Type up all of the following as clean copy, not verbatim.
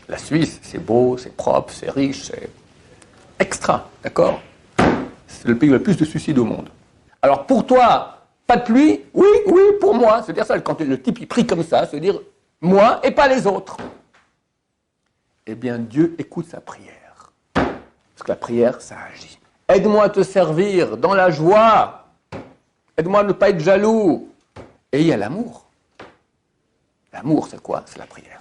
La Suisse, c'est beau, c'est propre, c'est riche, c'est extra, d'accord? C'est le pays le plus de suicides au monde. Alors pour toi, pas de pluie? Oui, oui, pour moi. C'est-à-dire ça, quand le type il prie comme ça, c'est dire moi et pas les autres. Eh bien, Dieu écoute sa prière. Parce que la prière, ça agit. Aide-moi à te servir dans la joie. Aide-moi à ne pas être jaloux. Et il y a l'amour. L'amour, c'est quoi? C'est la prière.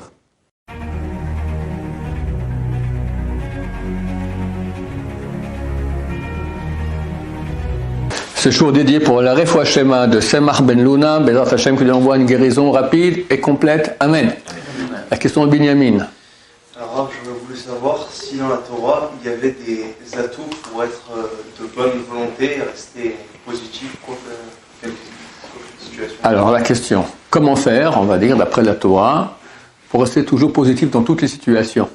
Ce jour dédié pour la Refoua Shema de Semach Ben Luna, Bezrat Hashem, qui lui envoie une guérison rapide et complète. Amen. La question de Binyamin. Alors, je voulais savoir si dans la Torah, il y avait des atouts pour être de bonne volonté et rester positif contre quelle situation. Alors, la question. Comment faire, on va dire, d'après la Torah, pour rester toujours positif dans toutes les situations?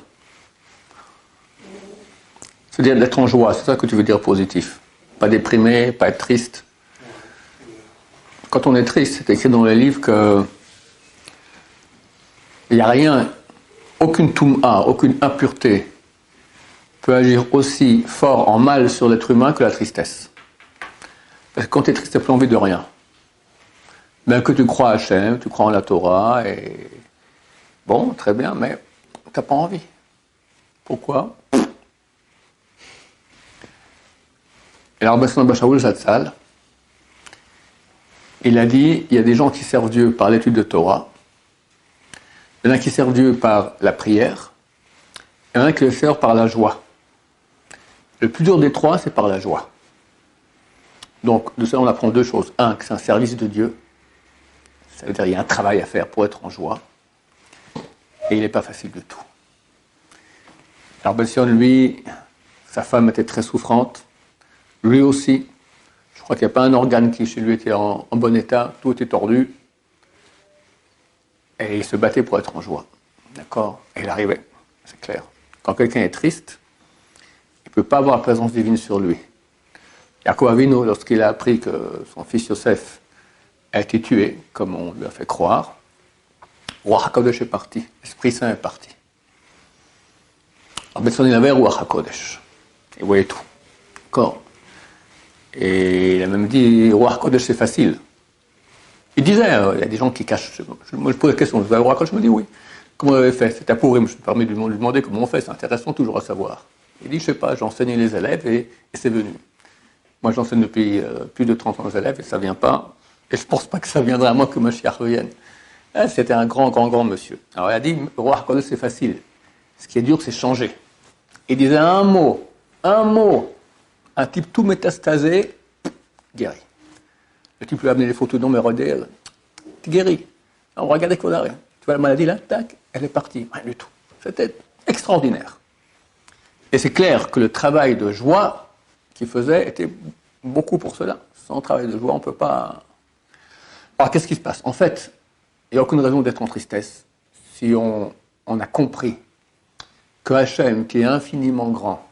C'est-à-dire d'être en joie, c'est ça que tu veux dire positif. Pas déprimé, pas être triste. Quand on est triste, c'est écrit dans les livres que il n'y a rien, aucune toum'a, aucune impureté peut agir aussi fort en mal sur l'être humain que la tristesse. Parce que quand tu es triste, tu n'as plus envie de rien. Bien que tu crois à Hachem, tu crois en la Torah, et bon, très bien, mais tu n'as pas envie. Pourquoi? Et alors, Rabbi Shaul Zatzal, il a dit, il y a des gens qui servent Dieu par l'étude de Torah, il y en a qui servent Dieu par la prière, il y en a qui le servent par la joie. Le plus dur des trois, c'est par la joie. Donc, de ça, on apprend deux choses. Un, que c'est un service de Dieu, ça veut dire qu'il y a un travail à faire pour être en joie, et il n'est pas facile du tout. Alors, Bession, lui, sa femme était très souffrante, lui aussi, je crois qu'il n'y a pas un organe qui chez lui était en bon état, tout était tordu. Et il se battait pour être en joie. D'accord? Et il arrivait, c'est clair. Quand quelqu'un est triste, il ne peut pas avoir la présence divine sur lui. Yaakov Avinu, lorsqu'il a appris que son fils Yosef a été tué, comme on lui a fait croire, Ruach HaKodesh est parti, l'Esprit Saint est parti. Alors Betson, il avait Ruach HaKodesh. Il voyait tout. D'accord? Et il a même dit, Ruach HaKodesh c'est facile. Il disait, il y a des gens qui cachent. Moi je pose la question, vous avez Ruach HaKodesh? Je me dis oui. Comment vous avez fait? C'est à Purim, je me permets de lui demander comment on fait, c'est intéressant toujours à savoir. Il dit, je ne sais pas, j'ai enseigné les élèves et c'est venu. Moi j'enseigne depuis plus de 30 ans aux élèves et ça ne vient pas. Et je ne pense pas que ça viendra à moi que Mashiach revienne. C'était un grand monsieur. Alors il a dit, Ruach HaKodesh c'est facile. Ce qui est dur, c'est changer. Il disait un mot. Un type tout métastasé, guéri. Le type lui a amené les photos d'Omérodé, guéri. Alors regardez qu'on a rien. Tu vois la maladie là, tac, elle est partie. Rien du tout. C'était extraordinaire. Et c'est clair que le travail de joie qu'il faisait était beaucoup pour cela. Sans travail de joie, on ne peut pas... Alors qu'est-ce qui se passe? En fait, il n'y a aucune raison d'être en tristesse si on a compris que Hachem, qui est infiniment grand,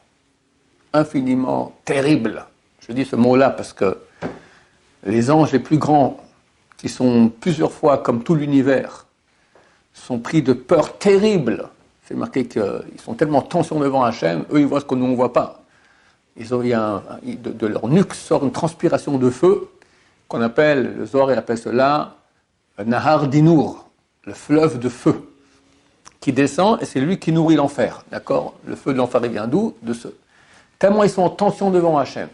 infiniment terrible, je dis ce mot-là parce que les anges les plus grands, qui sont plusieurs fois comme tout l'univers, sont pris de peur terrible. C'est marqué qu'ils sont tellement en tension devant Hachem, eux ils voient ce que nous on ne voit pas. De leur nuque sort une transpiration de feu, qu'on appelle, le Zohar il appelle cela, Nahar Dinour, le fleuve de feu, qui descend et c'est lui qui nourrit l'enfer. D'accord? Le feu de l'enfer il vient d'où? De ce. Tellement ils sont en tension devant Hachem.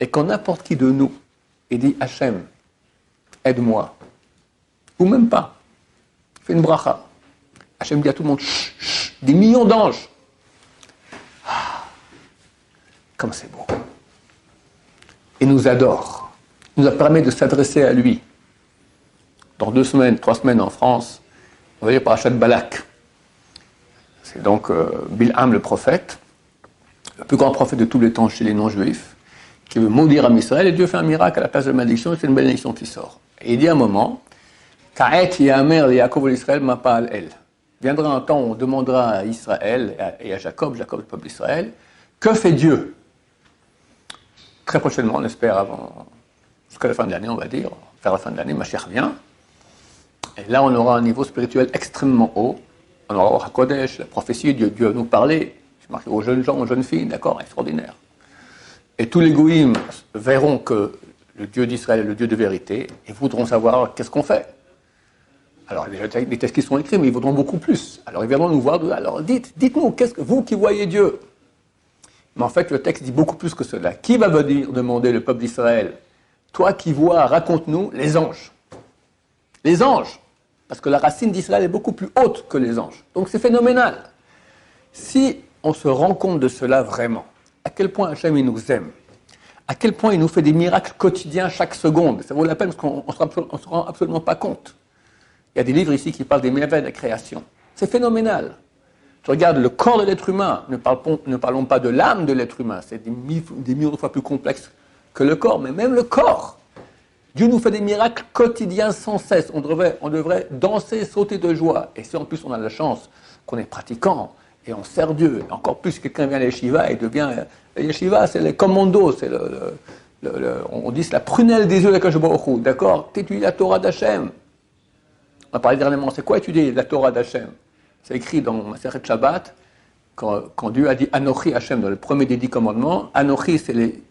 Et quand n'importe qui de nous, il dit Hachem, aide-moi, ou même pas, fais une bracha. Hachem dit à tout le monde, chut, chut, des millions d'anges. Ah, comme c'est beau. Il nous adore. Il nous a permis de s'adresser à lui. Dans 2 semaines, 3 semaines en France, on va dire Parashat Balak. C'est donc Bilham le prophète, le plus grand prophète de tous les temps chez les non-juifs, qui veut maudire à Israël, et Dieu fait un miracle à la place de la malédiction, et c'est une bénédiction qui sort. Et il dit à un moment, Ka'et Yamer li Yaakov l'Israël ma'pa'al el. Viendra un temps où on demandera à Israël et à Jacob, le peuple d'Israël, que fait Dieu? Très prochainement, on espère jusqu'à la fin de l'année, on va dire, vers la fin de l'année, Mashiach vient. Et là, on aura un niveau spirituel extrêmement haut. on aura au HaKodesh, la prophétie, Dieu va nous parler. C'est marqué aux jeunes gens, aux jeunes filles, d'accord, extraordinaire. Et tous les goïms verront que le Dieu d'Israël est le Dieu de vérité et voudront savoir qu'est-ce qu'on fait. Alors, les textes qui sont écrits, mais ils voudront beaucoup plus. Alors, ils viendront nous voir. Alors, dites-nous, qu'est-ce que vous qui voyez Dieu? Mais en fait, le texte dit beaucoup plus que cela. Qui va venir demander le peuple d'Israël? Toi qui vois, raconte-nous les anges. Les anges. Parce que la racine d'Israël est beaucoup plus haute que les anges. Donc, c'est phénoménal. Si on se rend compte de cela vraiment, à quel point Hachem il nous aime, à quel point il nous fait des miracles quotidiens chaque seconde, ça vaut la peine parce qu'on ne se rend absolument pas compte. Il y a des livres ici qui parlent des merveilles de la création. C'est phénoménal. Tu regardes le corps de l'être humain, ne parlons pas de l'âme de l'être humain, c'est des millions de fois plus complexe que le corps, mais même le corps. Dieu nous fait des miracles quotidiens sans cesse. On devrait danser, sauter de joie. Et si en plus on a la chance qu'on est pratiquant, et on sert Dieu, et encore plus quelqu'un vient à l'Yeshiva, il devient... L'Yeshiva, c'est le commando, c'est on dit c'est la prunelle des yeux de l'Akadosh Baruch Hu, d'accord? Tu étudies la Torah d'Hachem. On a parlé dernièrement, c'est quoi étudier la Torah d'Hachem? C'est écrit dans Masechet Shabbat, quand Dieu a dit Anochi Hachem dans le premier des 10 commandements. Anochi, c'est les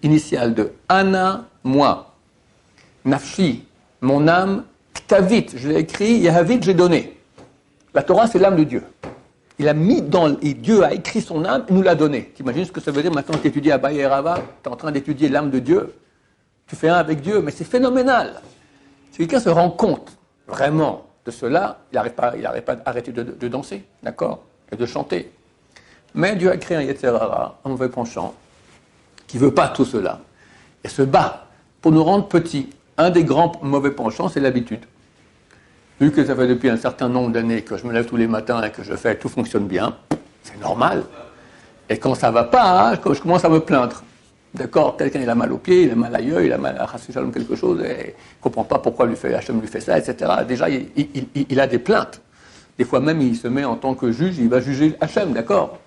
initiales de Ana, moi. Nafshi, mon âme. Ktavit, je l'ai écrit. Yahavit, j'ai donné. La Torah, c'est l'âme de Dieu. Il a mis et Dieu a écrit son âme et nous l'a donné. Tu imagines ce que ça veut dire maintenant que tu étudies à Abaye et Rava, tu es en train d'étudier l'âme de Dieu, tu fais un avec Dieu, mais c'est phénoménal. Si quelqu'un se rend compte vraiment de cela, il n'arrête pas d'arrêter de danser, d'accord, et de chanter. Mais Dieu a créé un Yetzer Hara, un mauvais penchant, qui ne veut pas tout cela, et se bat pour nous rendre petits. Un des grands mauvais penchants, c'est l'habitude. Vu que ça fait depuis un certain nombre d'années que je me lève tous les matins et que je fais, tout fonctionne bien, c'est normal. Et quand ça ne va pas, je commence à me plaindre. D'accord, quelqu'un il a mal au pied, il a mal à l'œil, il a mal à quelque chose, et il ne comprend pas pourquoi Hachem lui fait ça, etc. Déjà, il a des plaintes. Des fois même, il se met en tant que juge, il va juger Hachem, d'accord?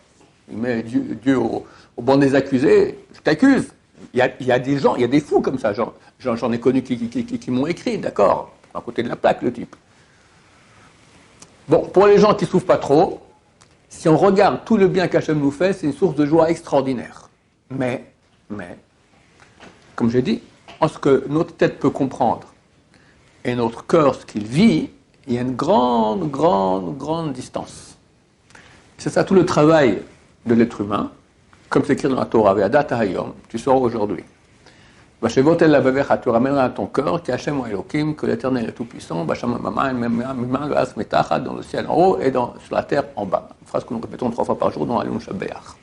Il met Dieu au banc des accusés, je t'accuse. Il y a des gens, il y a des fous comme ça, j'en ai connu qui m'ont écrit, d'accord, à côté de la plaque, le type. Bon, pour les gens qui ne souffrent pas trop, si on regarde tout le bien qu'Hachem nous fait, c'est une source de joie extraordinaire. Mais, comme j'ai dit, en ce que notre tête peut comprendre et notre cœur, ce qu'il vit, il y a une grande, grande, grande distance. C'est ça tout le travail de l'être humain, comme c'est écrit dans la Torah, Ve'adat hayom, tu sauras aujourd'hui. Vashevotel lavevecha, tu ramèneras à ton cœur, qu'Hachem ou Elohim, que l'Éternel est tout-puissant, dans le ciel en haut et sur la terre en bas. Une phrase que nous répétons 3 fois par jour dans Alun Shabbeach.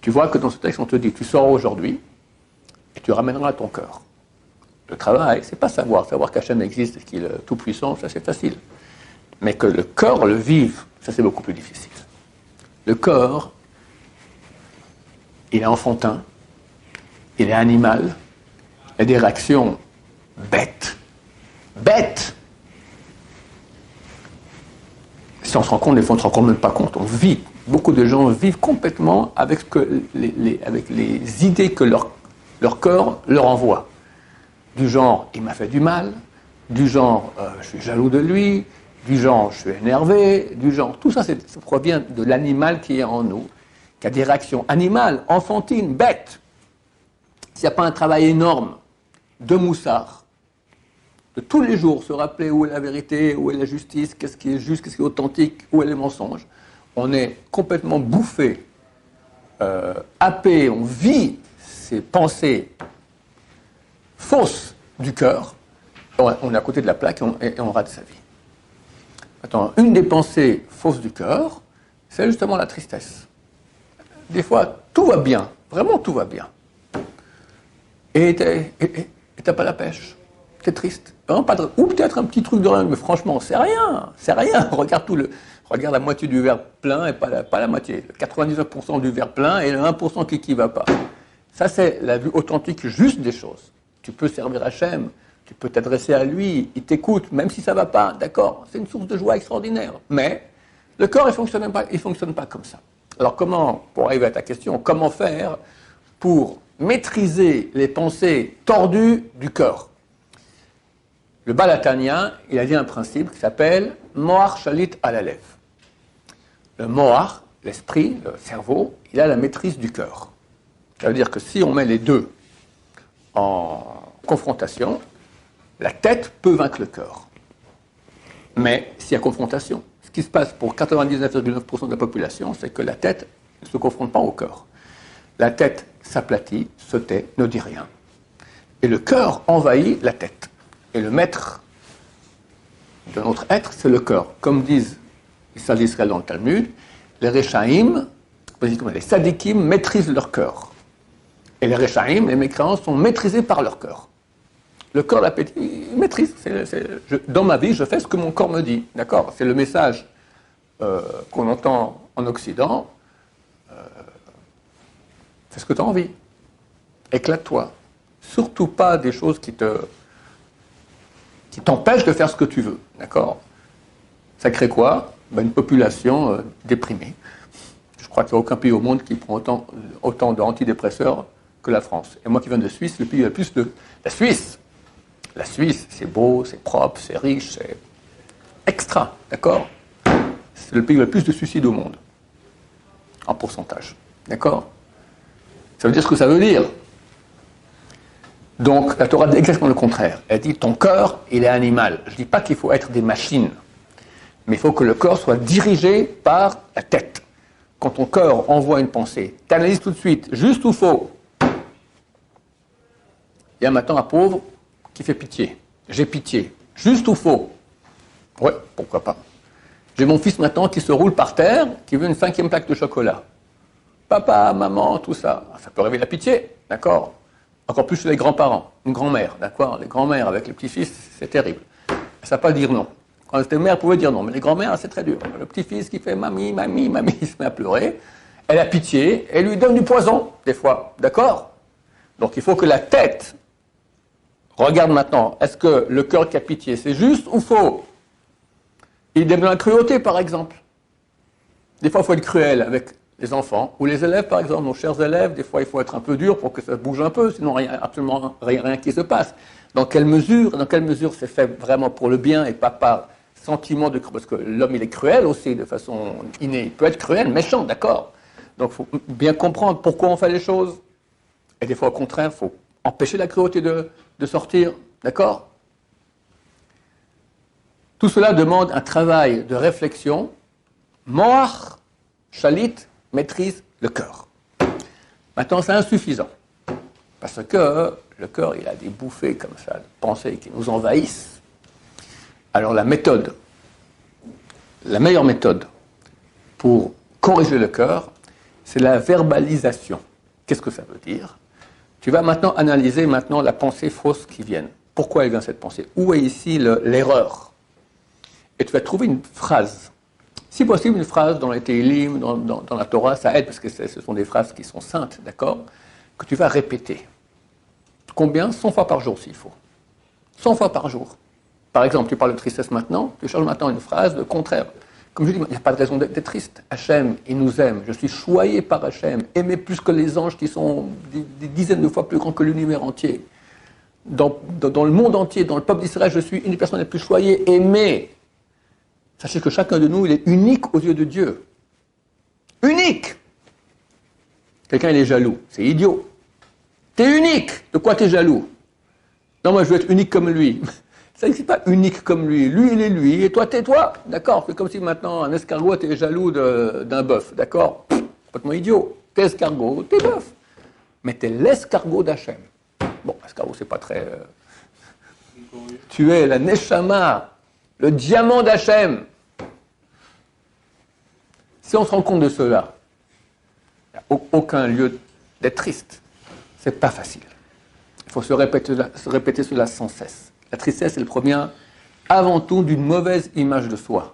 Tu vois que dans ce texte, on te dit, tu sauras aujourd'hui, et tu ramèneras à ton cœur. Le travail, c'est pas savoir qu'Hachem existe et qu'il est tout-puissant, ça c'est facile. Mais que le cœur le vive, ça c'est beaucoup plus difficile. Le corps, il est enfantin, il est animal, il y a des réactions bêtes. Bêtes! Si on se rend compte, des fois on ne se rend même pas compte, on vit. Beaucoup de gens vivent complètement avec les idées que leur corps leur envoie. Du genre, il m'a fait du mal, du genre, je suis jaloux de lui, du genre, je suis énervé, du genre, tout ça, ça provient de l'animal qui est en nous, qui a des réactions animales, enfantines, bêtes. S'il n'y a pas un travail énorme de moussard, de tous les jours se rappeler où est la vérité, où est la justice, qu'est-ce qui est juste, qu'est-ce qui est authentique, où est le mensonge, on est complètement bouffé, happé, on vit ces pensées fausses du cœur, on est à côté de la plaque et on rate sa vie. Attends, une des pensées fausses du cœur, c'est justement la tristesse. Des fois, tout va bien, vraiment tout va bien. Et t'as pas la pêche. T'es triste. Ou peut-être un petit truc de rien, mais franchement, c'est rien. Regarde la moitié du verre plein et pas la moitié. 99% du verre plein et le 1% qui va pas. Ça, c'est la vue authentique juste des choses. Tu peux servir Hachem, tu peux t'adresser à lui, il t'écoute, même si ça va pas, d'accord, c'est une source de joie extraordinaire. Mais le corps, il fonctionne pas comme ça. Alors pour arriver à ta question, comment faire pour maîtriser les pensées tordues du cœur? Le Balatania, il a dit un principe qui s'appelle Moar Shalit Alalev. Le Moar, l'esprit, le cerveau, il a la maîtrise du cœur. Ça veut dire que si on met les deux en confrontation, la tête peut vaincre le cœur. Mais s'il y a confrontation, ce qui se passe pour 99,9% de la population, c'est que la tête ne se confronte pas au cœur. La tête s'aplatit, se tait, ne dit rien. Et le cœur envahit la tête. Et le maître de notre être, c'est le cœur. Comme disent les sages d'Israël dans le Talmud, les Rechaïm, les Sadikim maîtrisent leur cœur. Et les Rechaïm, les mécréants, sont maîtrisés par leur cœur. Le corps, l'appétit, il maîtrise. Dans ma vie, je fais ce que mon corps me dit. D'accord ? C'est le message qu'on entend en Occident. Fais ce que tu as envie. Éclate-toi. Surtout pas des choses qui t'empêchent de faire ce que tu veux. D'accord ? Ça crée quoi ? Une population déprimée. Je crois qu'il n'y a aucun pays au monde qui prend autant d'antidépresseurs que la France. Et moi qui viens de Suisse, le pays le plus de... La Suisse, c'est beau, c'est propre, c'est riche, c'est extra, d'accord ? C'est le pays le plus de suicides au monde, en pourcentage, d'accord ? Ça veut dire ce que ça veut dire. Donc, la Torah dit exactement le contraire. Elle dit, ton cœur, il est animal. Je ne dis pas qu'il faut être des machines, mais il faut que le corps soit dirigé par la tête. Quand ton cœur envoie une pensée, tu analyses tout de suite, juste ou faux. Il y a maintenant un pauvre qui fait pitié. J'ai pitié. Juste ou faux ? Ouais, pourquoi pas. J'ai mon fils maintenant qui se roule par terre, qui veut une 5e plaque de chocolat. Papa, maman, tout ça. Ça peut réveiller la pitié, d'accord ? Encore plus chez les grands-parents, une grand-mère, d'accord ? Les grands-mères avec les petits-fils, c'est terrible. Ça ne pas dire non. Quand les mères pouvaient dire non, mais les grands-mères, c'est très dur. Le petit-fils qui fait mamie, mamie, mamie, il se met à pleurer. Elle a pitié, elle lui donne du poison, des fois, d'accord ? Donc il faut que la tête regarde maintenant, est-ce que le cœur qui a pitié, c'est juste ou faux ? Il est dans la cruauté, par exemple. Des fois, il faut être cruel avec les enfants, ou les élèves, par exemple, nos chers élèves, des fois, il faut être un peu dur pour que ça bouge un peu, sinon absolument rien qui se passe. Dans quelle mesure c'est fait vraiment pour le bien et pas par sentiment de... Parce que l'homme, il est cruel aussi, de façon innée. Il peut être cruel, méchant, d'accord ? Donc, il faut bien comprendre pourquoi on fait les choses. Et des fois, au contraire, il faut empêcher la cruauté de sortir, d'accord ? Tout cela demande un travail de réflexion. Moar, Shalit, maîtrise le cœur. Maintenant, c'est insuffisant. Parce que le cœur, il a des bouffées comme ça, de pensées qui nous envahissent. Alors la meilleure méthode pour corriger le cœur, c'est la verbalisation. Qu'est-ce que ça veut dire ? Tu vas maintenant analyser la pensée fausse qui vient. Pourquoi elle vient cette pensée ? Où est ici l'erreur ? Et tu vas trouver une phrase. Si possible, une phrase dans les Tehillim, dans la Torah, ça aide parce que ce sont des phrases qui sont saintes, d'accord ? Que tu vas répéter. Combien ? 100 fois par jour s'il faut. 100 fois par jour. Par exemple, tu parles de tristesse maintenant, tu changes maintenant une phrase de contraire. Comme je dis, il n'y a pas de raison d'être triste. Hachem, il nous aime. Je suis choyé par Hachem, aimé plus que les anges qui sont des dizaines de fois plus grands que l'univers entier. Dans le monde entier, dans le peuple d'Israël, je suis une des personnes les plus choyées, aimées. Sachez que chacun de nous, il est unique aux yeux de Dieu. Unique! Quelqu'un, il est jaloux. C'est idiot. T'es unique. De quoi t'es jaloux? Non, moi, je veux être unique comme lui. Ça n'existe pas unique comme lui. Lui, il est lui, et toi, t'es toi. D'accord? C'est comme si maintenant, un escargot était jaloux d'un bœuf. D'accord? Complètement idiot. T'es escargot, t'es bœuf. Mais t'es l'escargot d'Hachem. Bon, escargot, c'est pas très... Tu es la Neshama, le diamant d'Hachem. Si on se rend compte de cela, il n'y a aucun lieu d'être triste. C'est pas facile. Il faut se répéter cela sans cesse. La tristesse, elle provient avant tout d'une mauvaise image de soi.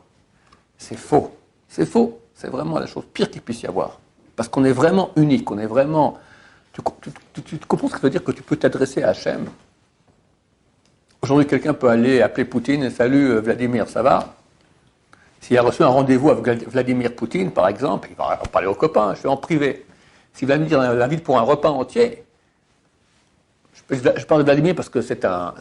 C'est faux. C'est faux. C'est vraiment la chose pire qu'il puisse y avoir. Parce qu'on est vraiment unique. On est vraiment... Tu comprends ce que ça veut dire que tu peux t'adresser à Hachem? Aujourd'hui, quelqu'un peut aller appeler Poutine et salut Vladimir, ça va? S'il a reçu un rendez-vous avec Vladimir Poutine, par exemple, il va en parler aux copains, je suis en privé. S'il va me dire l'invite pour un repas entier, Je parle de Vladimir parce que c'est un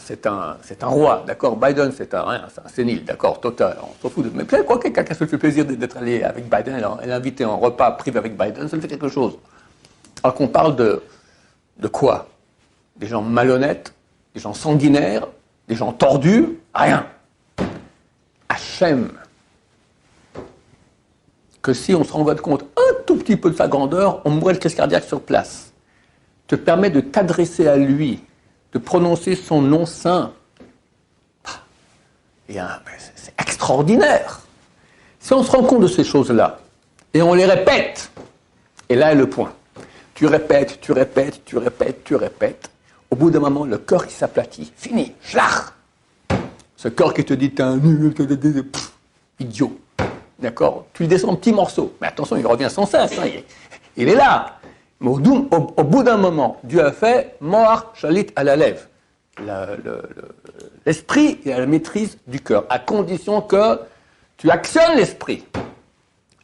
roi, d'accord. Biden, c'est un sénile, d'accord, total. On s'en fout de. Mais peut-être quoi, quelqu'un se fait plaisir d'être allé avec Biden, elle est invitée en repas privé avec Biden, ça lui fait quelque chose. Alors qu'on parle de quoi? Des gens malhonnêtes, des gens sanguinaires, des gens tordus, rien. Hachem, que si on se rend compte un tout petit peu de sa grandeur, on mourrait de crise cardiaque sur place, te permet de t'adresser à lui, de prononcer son nom saint. C'est extraordinaire. Si on se rend compte de ces choses-là, et on les répète, et là est le point. Tu répètes, tu répètes, tu répètes, tu répètes. Au bout d'un moment, le cœur qui s'aplatit. Fini, schlach. Ce cœur qui te dit, t'es un nul, idiot. D'accord? Tu lui descends en petits morceaux. Mais attention, il revient sans cesse. Hein. Il est là. Mais au bout d'un moment, Dieu a fait Moar Shalit à la lèvre. L'esprit est à la maîtrise du cœur, à condition que tu actionnes l'esprit.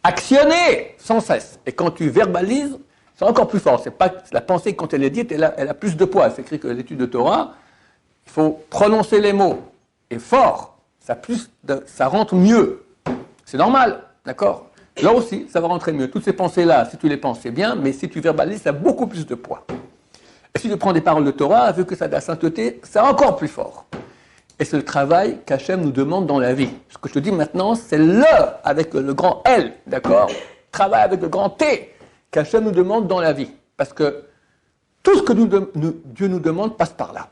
Actionner sans cesse. Et quand tu verbalises, c'est encore plus fort. C'est pas la pensée, quand elle est dite, elle a plus de poids. C'est écrit que l'étude de Torah, il faut prononcer les mots. Et fort, ça rentre mieux. C'est normal, d'accord? Là aussi, ça va rentrer mieux. Toutes ces pensées-là, si tu les penses, c'est bien, mais si tu verbalises, ça a beaucoup plus de poids. Et si tu prends des paroles de Torah, vu que ça a de la sainteté, c'est encore plus fort. Et c'est le travail qu'Hachem nous demande dans la vie. Ce que je te dis maintenant, c'est le avec le grand L, d'accord? Travail avec le grand T qu'Hachem nous demande dans la vie. Parce que tout ce que Dieu nous demande passe par là.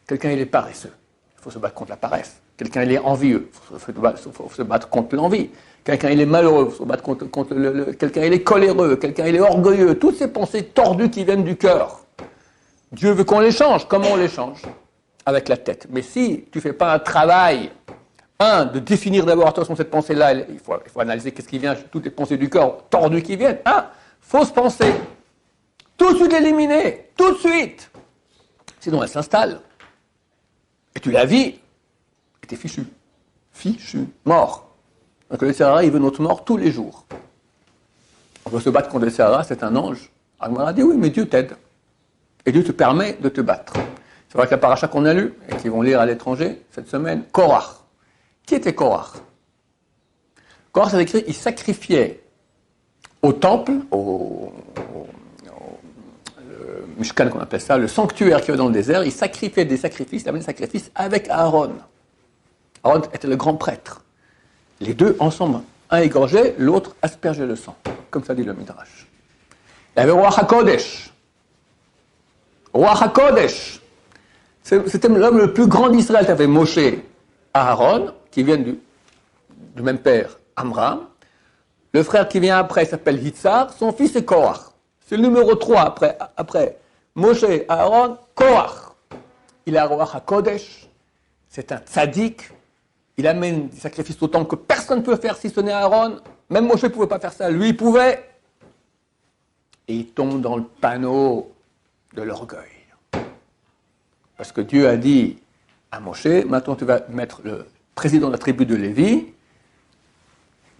Quelqu'un, il est paresseux. Il faut se battre contre la paresse. Quelqu'un, il est envieux. Il faut se battre contre l'envie. Quelqu'un, il est malheureux. Il faut se battre contre quelqu'un, il est coléreux. Quelqu'un, il est orgueilleux. Toutes ces pensées tordues qui viennent du cœur. Dieu veut qu'on les change. Comment on les change? Avec la tête. Mais si tu ne fais pas un travail, de définir d'abord, attention, cette pensée-là, il faut analyser qu'est-ce qui vient, toutes les pensées du cœur tordues qui viennent. Fausse pensée. Tout de suite l'éliminer. Tout de suite. Sinon, elle s'installe. Et tu la vis. Et t'es fichu. Fichu. Mort. Donc le Sahara, il veut notre mort tous les jours. On veut se battre contre le Sahara, c'est un ange. Agmara a dit oui, mais Dieu t'aide. Et Dieu te permet de te battre. C'est vrai que la paracha qu'on a lue, et qu'ils vont lire à l'étranger cette semaine, Korach. Qui était Korach? Korach, c'est écrit, il sacrifiait au temple, au Mishkan qu'on appelle ça, le sanctuaire qui est dans le désert, il sacrifiait des sacrifices, il amenait des sacrifices avec Aaron. Aaron était le grand prêtre. Les deux ensemble, un égorgeait, l'autre aspergeait le sang. Comme ça dit le Midrash. Il y avait Roi HaKodesh. Roi HaKodesh. C'était l'homme le plus grand d'Israël. Tu avais Moshe, Aaron, qui viennent du même père, Amram. Le frère qui vient après s'appelle Hitzar. Son fils est Korach. C'est le numéro 3 après Moshe, Aaron, Korach. Il est un Roi HaKodesh. C'est un tzaddik. Il amène des sacrifices autant que personne ne peut faire si ce n'est Aaron. Même Moshe ne pouvait pas faire ça. Lui, il pouvait. Et il tombe dans le panneau de l'orgueil. Parce que Dieu a dit à Moshe, maintenant tu vas mettre le président de la tribu de Lévi,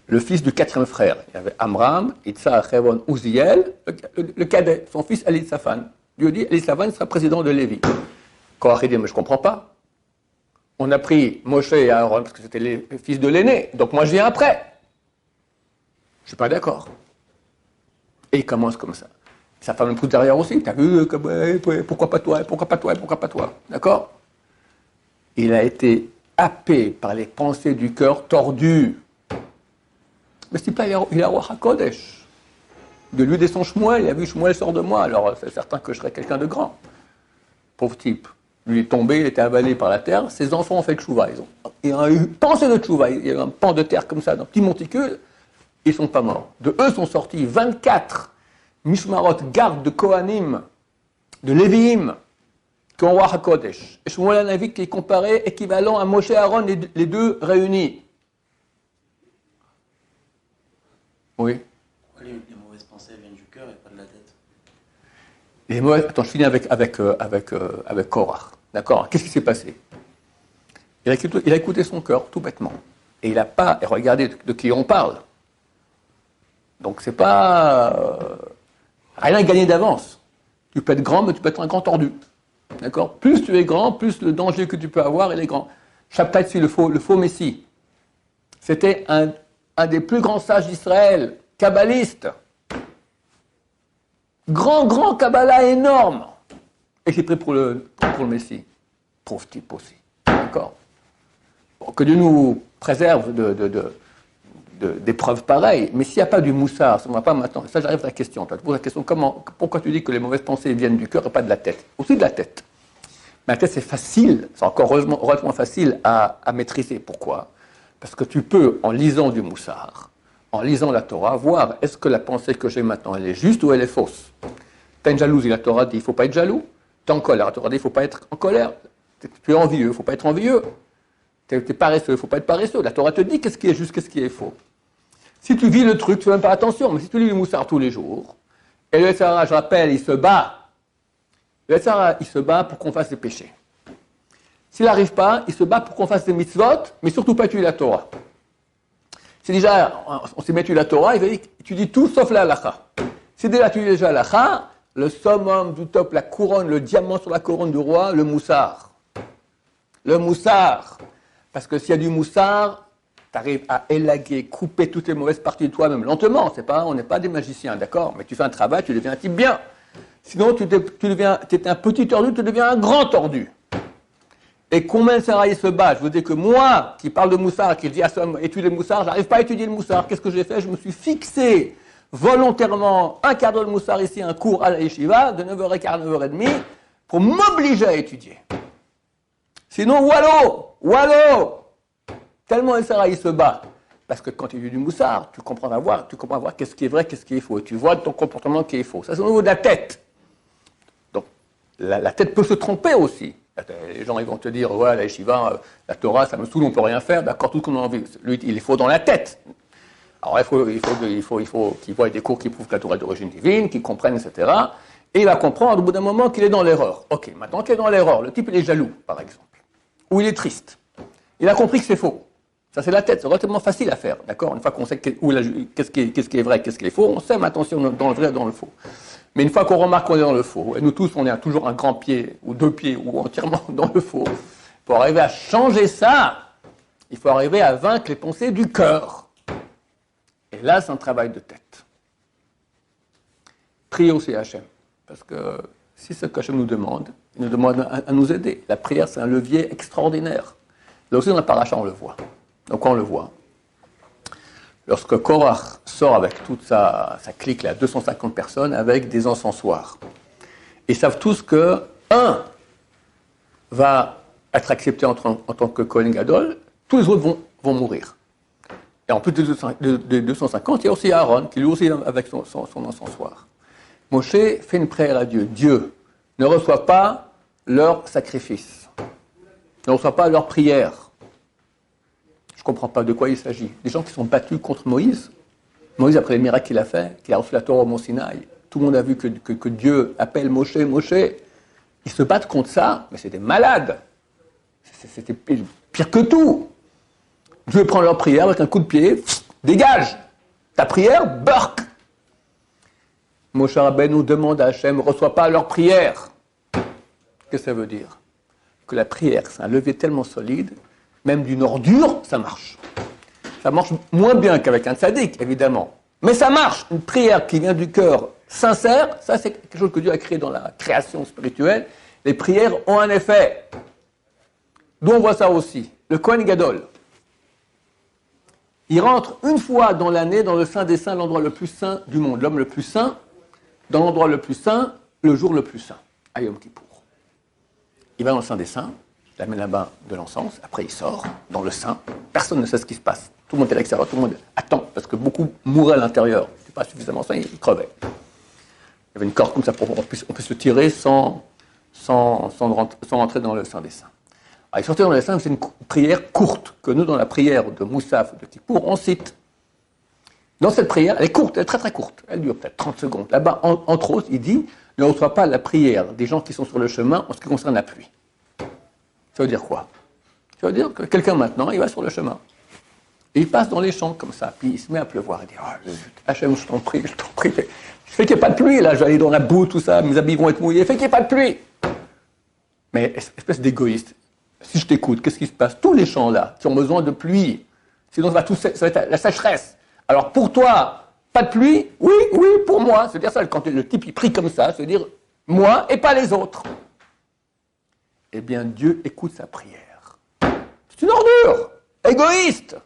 le fils du 4e frère. Il y avait Amram, Itzhak, Hebron, Uziel, le cadet, son fils Elisaphan. Dieu dit, Elisaphan sera président de Lévi. Korach dit, mais je ne comprends pas. On a pris Moshe et Aaron parce que c'était les fils de l'aîné, donc moi je viens après. Je ne suis pas d'accord. Et il commence comme ça. Sa femme le pousse derrière aussi. Tu as vu, pourquoi pas toi, pourquoi pas toi, pourquoi pas toi. D'accord? Il a été happé par les pensées du cœur tordues. Mais ce type-là, il a Roi HaKodesh. De lui descend Shmuel, il a vu Shmuel sort de moi, alors c'est certain que je serais quelqu'un de grand. Pauvre type. Lui est tombé, il était avalé par la terre, ses enfants ont fait tchouva. Ils ont eu pensée de tchouva. Il y a eu un pan de terre comme ça, dans un petit monticule, ils ne sont pas morts. De eux sont sortis 24 Mishmarot, garde de Kohanim, de Lévi'im, qui ont Roi HaKodesh. Et Shmuel Hanavi qui est comparé, équivalent à Moshe et Aaron, les deux réunis. Oui. Les mauvaises pensées viennent du cœur et pas de la tête. Attends, je finis avec Korach. D'accord? Qu'est-ce qui s'est passé? Il a écouté son cœur, tout bêtement. Et il n'a pas... Et regardez de qui on parle. Donc c'est pas... rien à gagner d'avance. Tu peux être grand, mais tu peux être un grand tordu. D'accord? Plus tu es grand, plus le danger que tu peux avoir, il est grand. Shabtai Tzvi, le faux Messie, c'était un des plus grands sages d'Israël, kabbaliste. Grand Kabbalah énorme. Et il s'est pris pour le Messie. Pauvre type aussi. D'accord? Bon, que Dieu nous préserve d'épreuves pareilles. Mais s'il n'y a pas du moussard, ça ne va pas maintenant. Ça, j'arrive à la question. Tu te poses la question, pourquoi tu dis que les mauvaises pensées viennent du cœur et pas de la tête? Aussi de la tête. Mais la tête, c'est facile. C'est encore relativement facile à maîtriser. Pourquoi? Parce que tu peux, en lisant du moussard, en lisant la Torah, voir est-ce que la pensée que j'ai maintenant, elle est juste ou elle est fausse. Tu as une jalousie, la Torah dit il ne faut pas être jaloux. Tu es en colère, la Torah dit il ne faut pas être en colère. Tu es envieux, il ne faut pas être envieux. Tu es paresseux, il ne faut pas être paresseux. La Torah te dit qu'est-ce qui est juste, qu'est-ce qui est faux. Si tu vis le truc, tu ne fais même pas attention. Mais si tu lis le moussard tous les jours, et le Yetzirah, je rappelle, il se bat. Le Yetzirah, il se bat pour qu'on fasse des péchés. S'il n'arrive pas, il se bat pour qu'on fasse des mitzvot, mais surtout pas étudier la Torah. Si déjà, on s'est mis à étudier la Torah, il va dire tu dis tout sauf la halakha. Si déjà tu dis déjà la halakha, le summum du top, la couronne, le diamant sur la couronne du roi, le moussard. Le moussard. Parce que s'il y a du moussard, tu arrives à élaguer, couper toutes les mauvaises parties de toi-même lentement. On n'est pas des magiciens, d'accord? Mais tu fais un travail, tu deviens un type bien. Sinon, tu étais un petit tordu, tu deviens un grand tordu. Et combien de salariés se battent? Je vous dis que moi, qui parle de moussard, qui dis à Somme, étudier le moussard, j'arrive pas à étudier le moussard. Qu'est-ce que j'ai fait? Je me suis fixé volontairement un quart d'heure de moussard ici, un cours à la yeshiva, de 9h15 à 9h30, pour m'obliger à étudier. Sinon, wallo, tellement les salariés se battent. Parce que quand tu étudies du moussard, tu comprends à voir qu'est-ce qui est vrai, qu'est-ce qui est faux. Et tu vois ton comportement qui est faux. Ça, c'est au niveau de la tête. Donc, la tête peut se tromper aussi. Les gens ils vont te dire, ouais, la yeshiva, la Torah, ça me saoule, on ne peut rien faire, d'accord, tout ce qu'on a envie. Lui, il est faux dans la tête. Alors il faut qu'il voie des cours qui prouvent que la Torah est d'origine divine, qu'il comprenne, etc. Et il va comprendre au bout d'un moment qu'il est dans l'erreur. Ok, maintenant qu'il est dans l'erreur, le type il est jaloux, par exemple, ou il est triste. Il a compris que c'est faux. Ça c'est la tête, c'est relativement facile à faire, d'accord. Une fois qu'on sait qu'est-ce qui est vrai, qu'est-ce qui est faux, on sait maintenant si on est dans le vrai ou dans le faux. Mais une fois qu'on remarque qu'on est dans le faux, et nous tous, on est toujours un grand pied, ou deux pieds, ou entièrement dans le faux, pour arriver à changer ça, il faut arriver à vaincre les pensées du cœur. Et là, c'est un travail de tête. Priez aussi à Hachem, parce que si c'est ce qu'Hachem nous demande, il nous demande à nous aider. La prière, c'est un levier extraordinaire. Là aussi, dans la paracha, on le voit. Donc, on le voit. Lorsque Korach sort avec toute sa clique, là, 250 personnes, avec des encensoirs, ils savent tous que un va être accepté en tant que Kohen Gadol, tous les autres vont mourir. Et en plus des 250, il y a aussi Aaron, qui lui aussi avec son encensoir. Moshe fait une prière à Dieu. Dieu ne reçoit pas leur sacrifice, ne reçoit pas leur prière. Je ne comprends pas de quoi il s'agit. Des gens qui sont battus contre Moïse. Moïse, après les miracles qu'il a fait, qu'il a reçu la Torah au Mont Sinaï, tout le monde a vu que Dieu appelle Moshe. Ils se battent contre ça, mais c'est des malades. C'était pire que tout. Dieu prend leur prière avec un coup de pied, dégage. Ta prière, burk. Moshe Rabbeinu demande à Hachem, ne reçoit pas leur prière. Qu'est-ce que ça veut dire? Que la prière, c'est un levier tellement solide, même d'une ordure, ça marche. Ça marche moins bien qu'avec un tzaddik, évidemment. Mais ça marche. Une prière qui vient du cœur sincère, ça c'est quelque chose que Dieu a créé dans la création spirituelle. Les prières ont un effet. D'où on voit ça aussi. Le Kohen Gadol, il rentre une fois dans l'année dans le Saint des Saints, l'endroit le plus saint du monde. L'homme le plus saint, dans l'endroit le plus saint, le jour le plus saint, à Yom Kippour. Il va dans le Saint des Saints, il amène là-bas de l'encens, après il sort dans le Saint, personne ne sait ce qui se passe. Tout le monde est à l'extérieur, tout le monde attend, parce que beaucoup mouraient à l'intérieur. C'est pas suffisamment sain, ils crevaient. Il y avait une corde comme ça pour qu'on puisse se tirer sans rentrer dans le Saint des Saints. Alors, il sortait dans le Saint, c'est une prière courte, que nous, dans la prière de Moussaf, de Kippour, on cite. Dans cette prière, elle est courte, elle est très très courte, elle dure peut-être 30 secondes. Là-bas, entre autres, il dit, ne reçoit pas la prière des gens qui sont sur le chemin en ce qui concerne la pluie. Ça veut dire quoi? Ça veut dire que quelqu'un maintenant, il va sur le chemin. Et il passe dans les champs comme ça, puis il se met à pleuvoir. Il dit, oh, Hachem, je t'en prie. Fais qu'il n'y ait pas de pluie, là, je vais aller dans la boue, tout ça, mes habits vont être mouillés, fais qu'il n'y ait pas de pluie. Mais espèce d'égoïste, si je t'écoute, qu'est-ce qui se passe? Tous les champs là, qui ont besoin de pluie, sinon ça va être la sécheresse. Alors pour toi, pas de pluie? Oui, oui, pour moi. C'est-à-dire ça, quand le type il prie comme ça, c'est-à-dire moi et pas les autres. Eh bien, Dieu écoute sa prière. C'est une ordure, égoïste.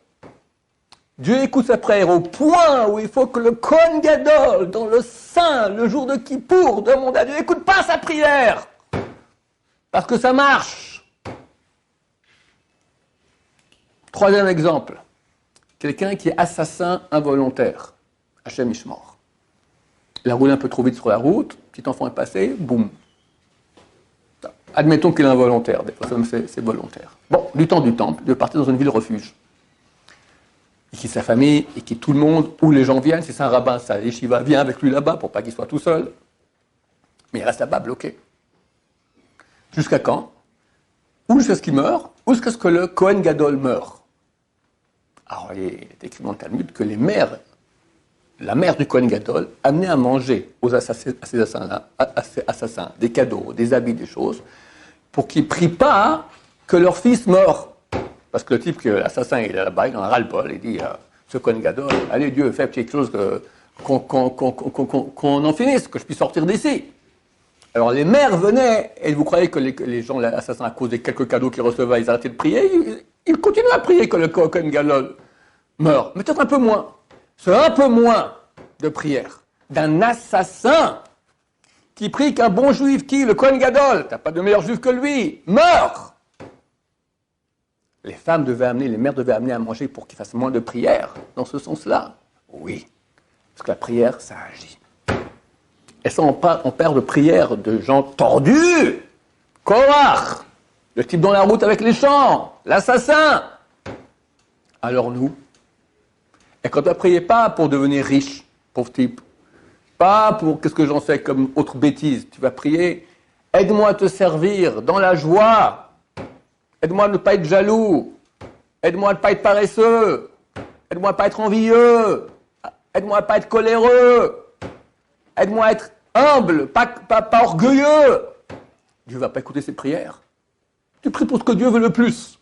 Dieu écoute sa prière au point où il faut que le Kohen Gadol, dans le Saint, le jour de Kippour, demande à Dieu, n'écoute pas sa prière. Parce que ça marche. Troisième exemple. Quelqu'un qui est assassin involontaire. Hachem Ishmor. Il a roulé un peu trop vite sur la route, petit enfant est passé, boum. Admettons qu'il est involontaire, des fois c'est volontaire. Bon, du temps du temple, de partir dans une ville refuge. Il quitte sa famille, il quitte tout le monde, où les gens viennent, si c'est un rabbin, sa yeshiva vient avec lui là-bas pour pas qu'il soit tout seul. Mais il reste là-bas bloqué. Jusqu'à quand? Ou jusqu'à ce qu'il meure, ou jusqu'à ce que le Kohen Gadol meure. Alors il est écrit dans le Talmud que la mère du Kohen Gadol amenait à manger à ces assassins des cadeaux, des habits, des choses, pour qu'ils ne prient pas que leur fils meure. Parce que le type, l'assassin, il est là-bas, il en a ras-le-bol, il dit ce Kohen Gadol, allez Dieu, fais quelque chose qu'on en finisse, que je puisse sortir d'ici. Alors les mères venaient, et vous croyez que les gens, les assassins, à cause des quelques cadeaux qu'ils recevaient, ils arrêtaient de prier, ils continuaient à prier que le Kohen Gadol meurt, mais peut-être un peu moins. C'est un peu moins de prière d'un assassin qui prie qu'un bon juif, qui, le Kohen Gadol, t'as pas de meilleur juif que lui, meurt. Les mères devaient amener à manger pour qu'ils fassent moins de prière, dans ce sens-là. Oui, parce que la prière, ça agit. Et ça, on perd de prière de gens tordus. Korach, le type dans la route avec les champs, l'assassin. Alors nous, et quand tu ne priais pas pour devenir riche, pauvre type, pas pour qu'est-ce que j'en sais comme autre bêtise, tu vas prier, aide-moi à te servir dans la joie, aide-moi à ne pas être jaloux, aide-moi à ne pas être paresseux, aide-moi à ne pas être envieux, aide-moi à ne pas être coléreux, aide-moi à être humble, pas orgueilleux. Dieu ne va pas écouter ces prières. Tu pries pour ce que Dieu veut le plus.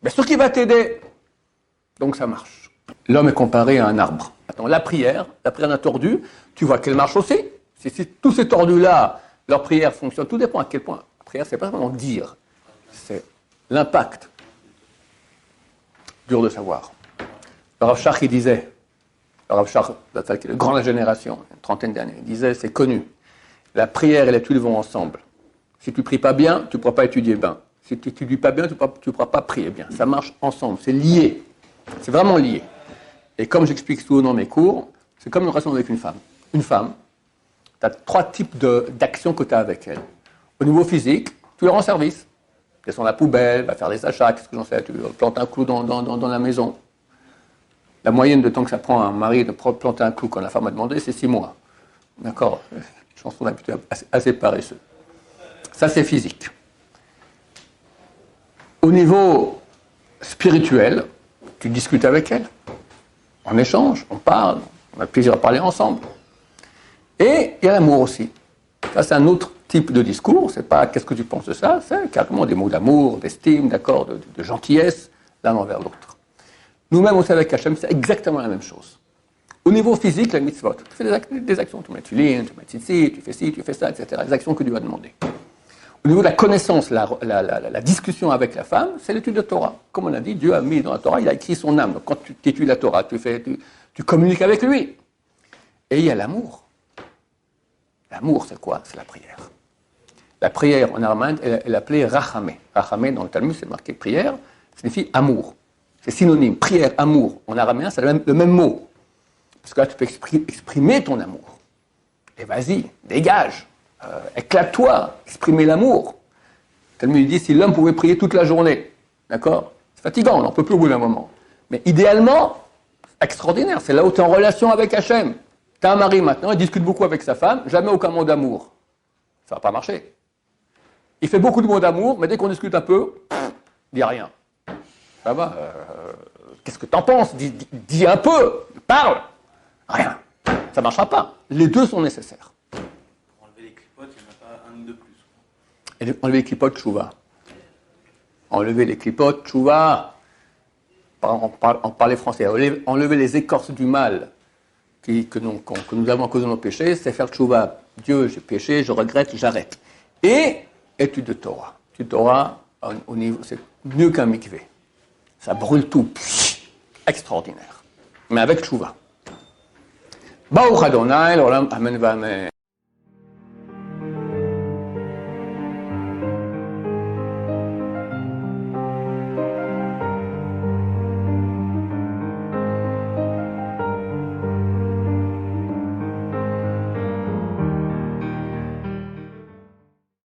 Bien sûr qu'il va t'aider. Donc ça marche. L'homme est comparé à un arbre. Attends, la prière d'un tordu, tu vois qu'elle marche aussi. Si tous ces tordus-là, leur prière fonctionne, tout dépend à quel point. La prière, c'est pas seulement dire, c'est l'impact. Dur de savoir. Le Rav Shach, il disait, le Rav Shach, le grand de la génération, une trentaine d'années, il disait, c'est connu, la prière et l'étude vont ensemble. Si tu ne pries pas bien, tu ne pourras pas étudier bien. Si tu n'étudies pas bien, tu ne pourras pas prier bien. Ça marche ensemble, c'est lié. C'est vraiment lié. Et comme j'explique souvent dans mes cours, c'est comme une relation avec une femme. Une femme, tu as 3 types d'actions que tu as avec elle. Au niveau physique, tu la rends service. Descends la poubelle, va faire les achats, qu'est-ce que j'en sais, tu plantes un clou dans la maison. La moyenne de temps que ça prend à un mari de planter un clou quand la femme a demandé, c'est 6 mois. D'accord? Je pense qu'on est plutôt assez paresseux. Ça, c'est physique. Au niveau spirituel, tu discutes avec elle. On échange, on parle, on a plaisir à parler ensemble. Et il y a l'amour aussi. Ça, c'est un autre type de discours. C'est pas qu'est-ce que tu penses de ça, c'est carrément des mots d'amour, d'estime, d'accord, de gentillesse, l'un envers l'autre. Nous-mêmes aussi avec Hachem, c'est exactement la même chose. Au niveau physique, la mitzvot, tu fais des actions, tu mets filin, tu mets tzitzit, tu fais ci, tu fais ça, etc. Les actions que Dieu a demandées. Au niveau de la connaissance, la discussion avec la femme, c'est l'étude de Torah. Comme on a dit, Dieu a mis dans la Torah, il a écrit son âme. Donc quand tu étudies la Torah, tu communiques avec lui. Et il y a l'amour. L'amour, c'est quoi? C'est la prière. La prière, en araméen, elle est appelée rachamé. Rachamé, dans le Talmud, c'est marqué prière, signifie amour. C'est synonyme. Prière, amour. En araméen, c'est le même mot. Parce que là, tu peux exprimer ton amour. Et vas-y, dégage. Éclate-toi, exprimer l'amour. Le Talmud dit, si l'homme pouvait prier toute la journée, d'accord? C'est fatigant, on n'en peut plus au bout d'un moment. Mais idéalement, extraordinaire, c'est là où tu es en relation avec Hachem. Tu as un mari maintenant, il discute beaucoup avec sa femme, jamais aucun mot d'amour. Ça ne va pas marcher. Il fait beaucoup de mots d'amour, mais dès qu'on discute un peu, il dit rien. Ça va, qu'est-ce que tu en penses? Dis un peu, parle. Rien. Ça ne marchera pas. Les deux sont nécessaires. Pour enlever les clipotes, il n'y en a pas un de plus. Et enlever les clipotes, tchouva. Enlever les clipotes, tchouva. On parlait français. Enlever les écorces du mal que nous avons à cause de nos péchés, c'est faire tchouva. Dieu, j'ai péché, je regrette, j'arrête. Et étude de Torah. Étude de Torah, au niveau, c'est mieux qu'un mikvé. Ça brûle tout. Extraordinaire. Mais avec tchouva. Baruch Adonai, l'olam, amen, amen.